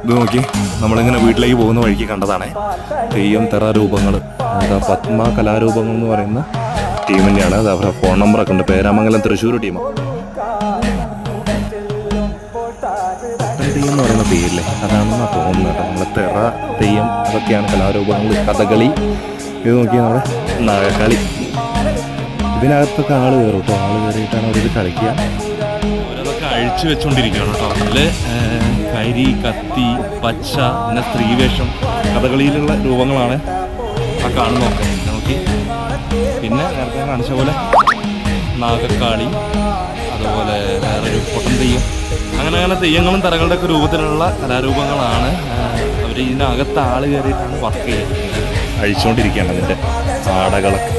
ഇത് നോക്കി, നമ്മളിങ്ങനെ വീട്ടിലേക്ക് പോകുന്ന വഴിക്ക് കണ്ടതാണ് തെയ്യം തെറ രൂപങ്ങൾ. അതാ പത്മ കലാരൂപങ്ങൾ എന്ന് പറയുന്ന ടീമിൻ്റെയാണ്. അത് അവരുടെ ഫോൺ നമ്പറൊക്കെ ഉണ്ട്. പേരാമംഗലം തൃശ്ശൂർ ടീമാണ്. തെയ്യം എന്ന് പറയുന്ന പേരില്ലേ, അതാണെന്നാണ് തോന്നുന്നത് കേട്ടോ. നമ്മളെ തെറ, തെയ്യം അതൊക്കെയാണ് കലാരൂപങ്ങൾ. കഥകളി, ഇത് നോക്കി നമ്മുടെ നാഗക്കളി. ഇതിനകത്തൊക്കെ ആള് കയറും കേട്ടോ. ആള് കയറിയിട്ടാണ് അവരിത് കളിക്കുക. അവരതൊക്കെ അഴിച്ചു വെച്ചുകൊണ്ടിരിക്കുകയാണ് കേട്ടോ. അതിൽ കരി, കത്തി, പച്ച, പിന്നെ സ്ത്രീവേഷം, കഥകളിയിലുള്ള രൂപങ്ങളാണ് ആ കാണുന്നതൊക്കെ. നോക്കി, പിന്നെ നേരത്തെ കാണിച്ച പോലെ നാഗക്കാളി, അതുപോലെ വേറൊരു പൊട്ടൻ തെയ്യം, അങ്ങനെ തെയ്യങ്ങളും തറകളുടെ ഒക്കെ രൂപത്തിലുള്ള കലാരൂപങ്ങളാണ്. അവർ ഇതിനകത്ത് ആള് കയറിയിട്ടാണ് വർക്ക് ചെയ്യുന്നത്. അഴിച്ചുകൊണ്ടിരിക്കുകയാണ് അതിൻ്റെ ആടകളൊക്കെ.